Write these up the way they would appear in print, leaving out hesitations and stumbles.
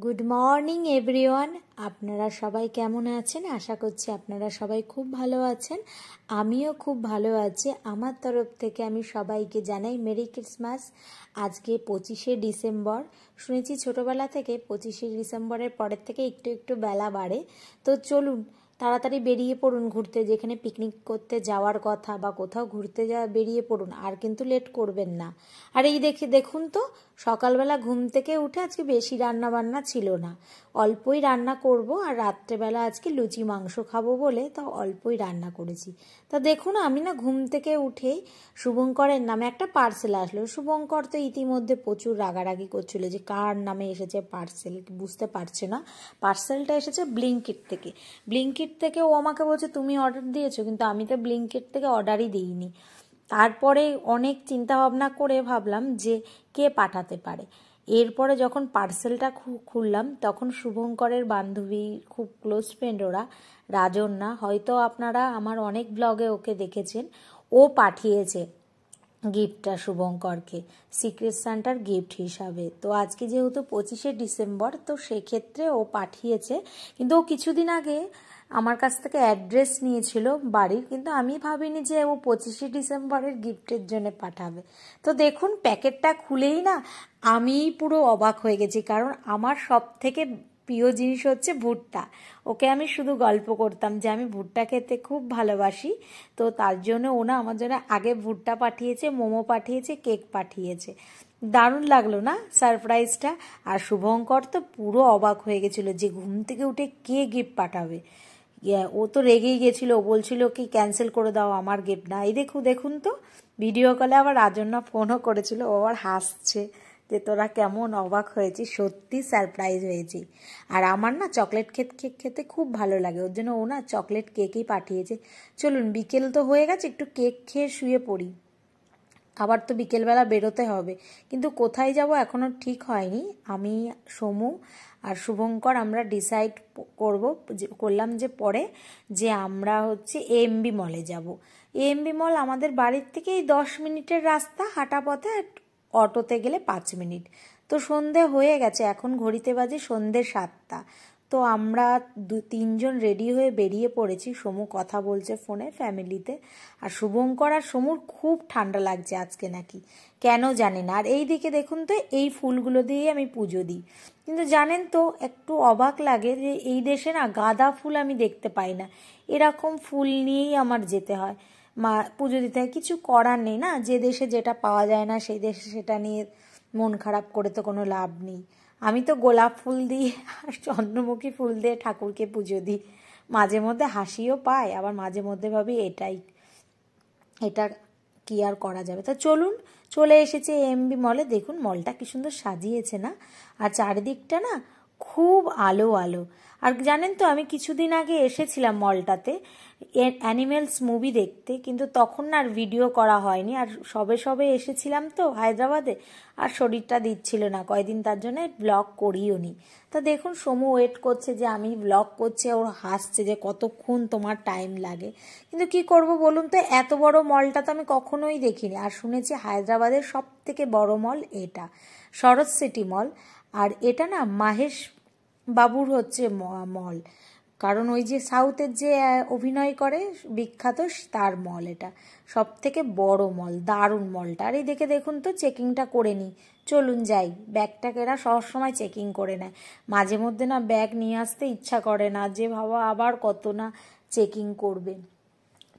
Good morning everyone. আপনারা সবাই কেমন আছেন? আশা করছি আপনারা সবাই খুব ভালো আছেন। আমিও খুব ভালো আছি। আমার তরফ থেকে আমি সবাইকে জানাই মেরি ক্রিসমাস। আজকে 25শে ডিসেম্বর। শুনেছি ছোটোবেলা থেকে 25শে ডিসেম্বরের পরের থেকে একটু একটু বেলা বাড়ে। তো চলুন তাড়াতাড়ি বেরিয়ে পড়ুন ঘুরতে, যেখানে পিকনিক করতে যাওয়ার কথা বা কোথাও ঘুরতে যাওয়া বেরিয়ে পড়ুন, আর কিন্তু লেট করবেন না। আর এই দেখুন তো, সকালবেলা ঘুম থেকে উঠে আজকে বেশি রান্না বান্না ছিল না, অল্পই রান্না করব। আর রাত্রেবেলা আজকে লুচি মাংস খাবো বলে তো অল্পই রান্না করেছি। তা দেখুন, আমি না ঘুম থেকে উঠেই শুভঙ্করের নামে একটা পার্সেল আসলো। শুভঙ্কর তো ইতিমধ্যে প্রচুর রাগারাগি করছিল যে কার নামে এসেছে পার্সেল, বুঝতে পারছে না। পার্সেলটা এসেছে ব্লিঙ্কিট থেকে। ব্লিঙ্কিট থেকে ও আমাকে বলছে তুমি অর্ডার দিয়েছো, কিন্তু আমি তো ব্লিঙ্কিট থেকে অর্ডারই দিইনি। তারপরে অনেক চিন্তা ভাবনা করে ভাবলাম যে কে পাঠাতে পারে। এরপরে যখন পার্সেলটা খুললাম তখন শুভঙ্করের বান্ধবী, খুব ক্লোজ ফ্রেন্ড ওরা, রাজন্যা, হয়তো আপনারা আমার অনেক ব্লগে ওকে দেখেছেন। ও পাঠিয়েছে গিফটটা শুভঙ্করকে সিক্রেট সান্টার গিফট হিসাবে। তো আজকে যেহেতু 25শে ডিসেম্বর, তো সেক্ষেত্রে ও পাঠিয়েছে। কিন্তু ও কিছুদিন আগে আমার কাছ থেকে অ্যাড্রেস নিয়েছিল বাড়ির, কিন্তু আমি ভাবিনি যে ও 25শে ডিসেম্বরের গিফটের জন্য পাঠাবে। তো দেখুন, প্যাকেটটা খুলেই না আমি পুরো অবাক হয়ে গেছি, কারণ আমার সব থেকে প্রিয় জিনিস হচ্ছে ভুট্টা। ওকে আমি শুধু গল্প করতাম যে আমি ভুট্টা খেতে খুব ভালোবাসি। তো তার জন্য ওনা আমার জন্য আগে ভুট্টা পাঠিয়েছে, মোমো পাঠিয়েছে, কেক পাঠিয়েছে। দারুণ লাগলো না সারপ্রাইজটা? আর শুভঙ্কর তো পুরো অবাক হয়ে গেছিলো যে ঘুম থেকে উঠে কে গিফট পাঠাবে। ও তো রেগেই গেছিলো, বলছিল কি ক্যান্সেল করে দাও, আমার গিফট না। এই দেখুন তো, ভিডিও কলে আবার রাজন্যা ফোনও করেছিল, ও আবার হাসছে যে তোরা কেমন অবাক হয়েছিস, সত্যি সারপ্রাইজ হয়েছি। আর আমার না চকলেট কেক খেতে খুব ভালো লাগে, ওর জন্য ও না চকলেট কেকই পাঠিয়েছে। চলুন, বিকেল তো হয়ে গেছে, একটু কেক খেয়ে শুয়ে পড়ি। আবার তো বিকেলবেলা বেরোতে হবে, কিন্তু কোথায় যাব এখনও ঠিক হয়নি। আমি, সমু আর শুভঙ্কর আমরা ডিসাইড করলাম যে পরে যে আমরা হচ্ছে এএমবি মলে যাব। এএমবি মল আমাদের বাড়ির থেকে এই 10 মিনিটের রাস্তা হাঁটা পথে, অটোতে গেলে 5 মিনিট। তো সন্ধে হয়ে গেছে, এখন ঘড়িতে বাজে সন্ধে 7টা। তো আমরা 2-3 জন রেডি হয়ে বেরিয়ে পড়েছি। সমু কথা বলছে ফোনে ফ্যামিলিতে। আর শুভঙ্কর আর সমুর খুব ঠান্ডা লাগছে আজকে নাকি, কেন জানি না। আর এই দিকে দেখুন তো, এই ফুলগুলো দিয়ে আমি পুজো দিই। কিন্তু জানেন তো, একটু অবাক লাগে যে এই দেশে না গাঁদা ফুল আমি দেখতে পাই না। এরকম ফুল নিয়েই আমার যেতে হয়, পুজো দিতে হয়। কিছু করার নেই না, যে দেশে যেটা পাওয়া যায় না সেই দেশে সেটা নিয়ে মন খারাপ করে তো কোনো লাভ নেই। আমি তো গোলাপ ফুল দিয়ে আর চন্দ্রমুখী ফুল দিয়ে ঠাকুরকে পুজো দিই। মাঝে মধ্যে হাসিও পায়, আবার মাঝে মধ্যে ভাবি এটা কি আর করা যাবে। তো চলুন, চলে এসেছে এএমবি মলে। দেখুন মলটা কি সুন্দর সাজিয়েছে না, আর চারিদিকটা না খুব আলো আলো। আর জানেন তো, আমি কিছুদিন আগে এসেছিলাম মলটাতে অ্যানিমেলস মুভি দেখতে, কিন্তু তখন না আর ভিডিও করা হয়নি। আর সবে এসেছিলাম তো হায়দ্রাবাদে, আর শরীরটা দিচ্ছিল না কয়দিন, তার জন্য ব্লগ করিও নি। তা দেখুন, সমু ওয়েট করছে যে আমি ব্লগ করছি, ওর হাসছে যে কতক্ষণ তোমার টাইম লাগে। কিন্তু কি করব বলুন তো, এত বড় মলটা তো আমি কখনোই দেখিনি। আর শুনেছি হায়দ্রাবাদের সব থেকে বড় মল এটা, শরৎ সিটি মল। আর এটা না মাহেশ বাবুর হচ্ছে মল, কারণ ওই যে সাউথের যে অভিনয় করে বিখ্যাত, তার মল এটা। সব থেকে বড় মল, দারুণ মলটা। আর এই দেখুন তো, চেকিংটা করে নিই। চলুন যাই। ব্যাগটাকে এরা সবসময় চেকিং করে নেয়, মাঝে মধ্যে না ব্যাগ নিয়ে আসতে ইচ্ছা করে না, যে ভাবা আবার কত না চেকিং করবে।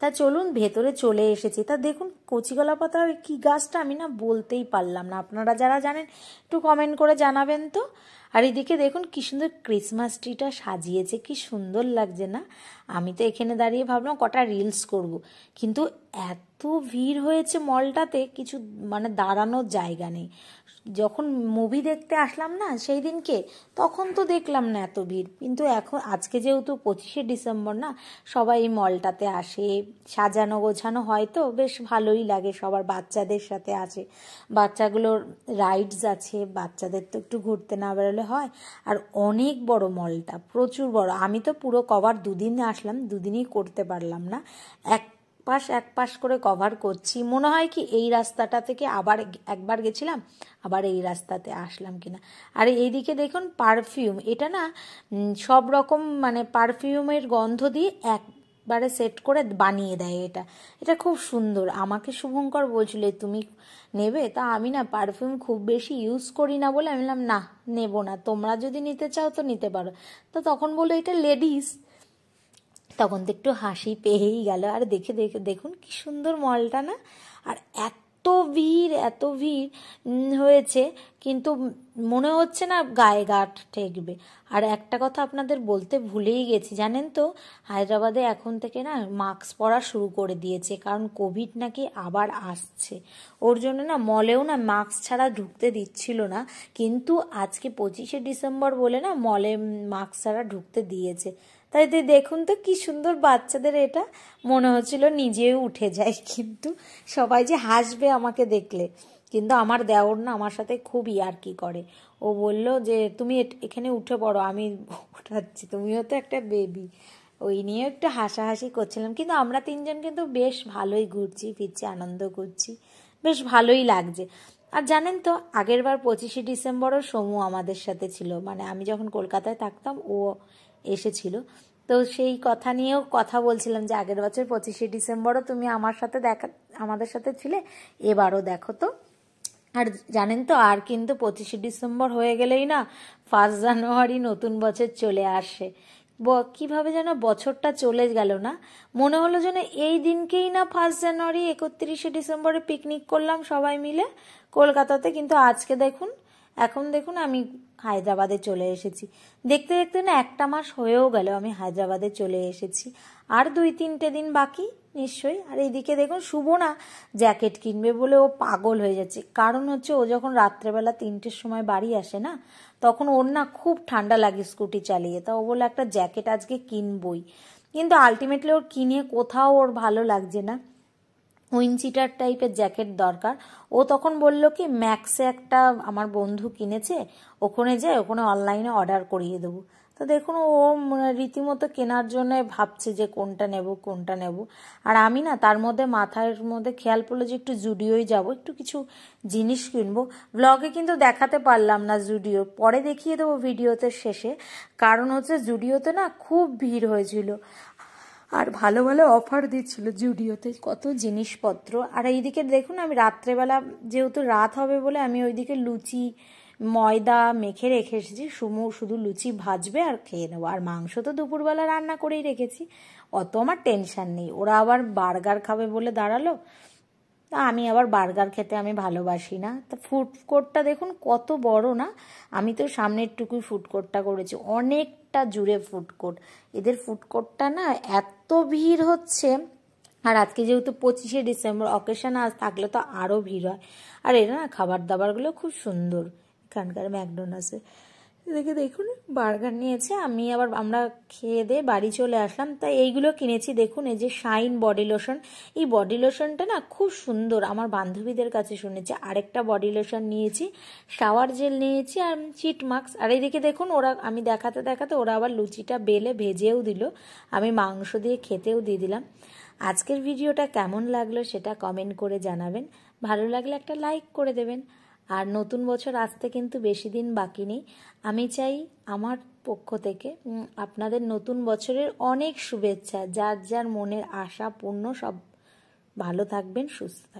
তা চলুন, ভেতরে চলে এসেছি। তা দেখুন, কচিকলা পাতার কি গাছটা আমি না বলতেই পারলাম না, আপনারা যারা জানেন একটু কমেন্ট করে জানাবেন তো। আর এদিকে দেখুন কি সুন্দর ক্রিসমাস ট্রিটা সাজিয়েছে, কি সুন্দর লাগছে না। আমি তো এখানে দাঁড়িয়ে ভাবলাম কটা রিলস করব, কিন্তু এত ভিড় হয়েছে মলটাতে, কিছু মানে দাঁড়ানোর জায়গা নেই। যখন মুভি দেখতে আসলাম না সেই দিনকে, তখন তো দেখলাম না এত ভিড়। কিন্তু এখন আজকে যেহেতু 25শে ডিসেম্বর না, সবাই এই মলটাতে আসে, সাজানো গোছানো হয় তো বেশ ভালোই লাগে সবার। বাচ্চাদের সাথে আছে, বাচ্চাগুলোর রাইডস আছে, বাচ্চাদের তো একটু ঘুরতে না বেরোলে হয়। আর অনেক বড় মলটা, প্রচুর বড়। আমি তো পুরো কভার 2 দিনে আসলাম, 2 দিনই করতে পারলাম না। এক পাশ করে কভার করছি। মনে হয় কি এই রাস্তাটা থেকে আবার একবার গেছিলাম, আবার এই রাস্তাতে আসলাম কিনা। আর এইদিকে দেখুন পারফিউম, এটা না সব রকম মানে পারফিউমের গন্ধ দিয়ে একবারে সেট করে বানিয়ে দেয়। এটা খুব সুন্দর। আমাকে শুভঙ্কর বলছিল তুমি নেবে, তা আমি না পারফিউম খুব বেশি ইউজ করি না বলে আমি বললাম না, নেব না, তোমরা যদি নিতে চাও তো নিতে পারো। তো তখন বললো এটা লেডিস, তখন তো একটু হাসি পেয়েই গেল। আর দেখুন কি সুন্দর মলটা না। আর এত ভিড় হয়েছে, কিন্তু মনে হচ্ছে না গায়ে গা ঠেকবে। আর একটা কথা আপনাদের বলতে ভুলেই গেছি, জানেন তো হায়দ্রাবাদে এখন থেকে না মাস্ক পরা শুরু করে দিয়েছে, কারণ কোভিড নাকি আবার আসছে। ওর জন্য না মলেও না মাস্ক ছাড়া ঢুকতে দিচ্ছিল না, কিন্তু আজকে 25শে ডিসেম্বর বলে না মলে মাস্ক ছাড়া ঢুকতে দিয়েছে। তাই দেখুন তো কি সুন্দর বাচ্চাদের, এটা মনে হচ্ছিল নিজেও উঠে যায়, কিন্তু সবাই যে হাসবে আমাকে দেখলে। কিন্তু আমার দেওর না আমার সাথে খুব ইয়ার্কি করে। ও বলল যে তুমি এখানে উঠে পড়ো, আমি উঠাচ্ছি, তুমিও তো একটা বেবি। ওই নিয়ে একটু হাসাহাসি করছিলাম। কিন্তু আমরা তিনজন কিন্তু বেশ ভালোই ঘুরছি ফিরছি, আনন্দ করছি, বেশ ভালোই লাগছে। আর জানেন তো আগের বার 25শে ডিসেম্বরও সমু আমাদের সাথে ছিল, মানে আমি যখন কলকাতায় থাকতাম ও এসেছিল। তো সেই কথা নিয়েও কথা বলছিলাম যে আগের বছর 25শে ডিসেম্বরও তুমি আমাদের সাথে ছিলে, এবারও দেখো তো। আর জানেন তো আর কিন্তু 25শে ডিসেম্বর হয়ে গেলেই না 1 জানুয়ারি নতুন বছর চলে আসে। কিভাবে যেন বছরটা চলে গেল না, মনে হলো যেন এই দিনকেই না 1 জানুয়ারি 31শে ডিসেম্বরে পিকনিক করলাম সবাই মিলে কলকাতাতে। কিন্তু আজকে এখন দেখুন আমি হায়দ্রাবাদে চলে এসেছি। দেখতে দেখতে না একটা মাস হয়েও গেল আমি হায়দ্রাবাদে চলে এসেছি, আর 2-3টে দিন বাকি নিশ্চয়ই। আর এইদিকে দেখুন শুভ না জ্যাকেট কিনবে বলে ও পাগল হয়ে যাচ্ছে। কারণ হচ্ছে ও যখন রাত্রেবেলা 3টের সময় বাড়ি আসে না, তখন ওর না খুব ঠান্ডা লাগে স্কুটি চালিয়ে। তা ও বলে একটা জ্যাকেট আজকে কিনবই, কিন্তু আলটিমেটলি ওর কিনে কোথাও ওর ভালো লাগছে না, উইনচিটার টাইপের জ্যাকেট দরকার। ও তখন বলল কি ম্যাক্সে একটা আমার বন্ধু কিনেছে, ওখানে অনলাইনে অর্ডার করিয়ে দেবো। তো দেখুন ও রীতিমতো কেনার জন্য ভাবছে যে কোনটা নেব। আর আমি না তার মধ্যে মাথার মধ্যে খেয়াল পড়লো যে একটু জুডিওই যাব, একটু কিছু জিনিস কিনবো। ব্লগে কিন্তু দেখাতে পারলাম না জুডিও, পরে দেখিয়ে দেবো ভিডিওতে শেষে। কারণ হচ্ছে জুডিওতে না খুব ভিড় হয়েছিল, আর ভালো ভালো অফার দিচ্ছিল জুডিওতে, কত জিনিসপত্র। আর এইদিকে দেখুন আমি রাত্রেবেলা যেহেতু রাত হবে বলে আমি ওইদিকে লুচি ময়দা মেখে রেখে এসেছি, শুধু লুচি ভাজবে আর খেয়ে নেবো। আর মাংস তো দুপুরবেলা রান্না করেই রেখেছি, অত আমার টেনশন নেই। ওরা আবার বার্গার খাবে বলে দাঁড়ালো, তা আমি আবার বার্গার খেতে আমি ভালোবাসি না। তা ফুড কোর্টটা দেখুন কত বড় না, আমি তো সামনের টুকুই ফুড কোর্টটা করেছি, অনেকটা জুড়ে ফুড কোর্ট। এদের ফুড কোর্টটা না এত ভিড় হচ্ছে। আর আজকে যেহেতু 25শে ডিসেম্বর অকেশন আজ থাকলে তো আরও ভিড় হয়। আর এরা না খাবার দাবারগুলো খুব সুন্দর এখানকার ম্যাকডোনাল্ডসে। দেখুন বার্গার নিয়েছে, আমরা খেয়ে দিয়ে বাড়ি চলে আসলাম। তাই এইগুলো কিনেছি। দেখুন এই যে শাইন বডি লোশন, এই বডি লোশনটা না খুব সুন্দর, আমার বান্ধবীদের কাছে শুনেছি। আরেকটা বডি লোশন নিয়েছি, শাওয়ার জেল নিয়েছি, আর চিট মাস্ক। আর এইদিকে দেখুন আমি দেখাতে ওরা আবার লুচিটা বেলে ভেজেও দিল, আমি মাংস দিয়ে খেতেও দিয়ে দিলাম। আজকের ভিডিওটা কেমন লাগলো সেটা কমেন্ট করে জানাবেন, ভালো লাগলে একটা লাইক করে দেবেন। আর নতুন বছর আসতে কিন্তু বেশি দিন বাকি নেই। আমি চাই আমার পক্ষ থেকে আপনাদের নতুন বছরের অনেক শুভেচ্ছা, যার যার মনের আশা পূর্ণ, সব ভালো থাকবেন, সুস্থ থাকবেন।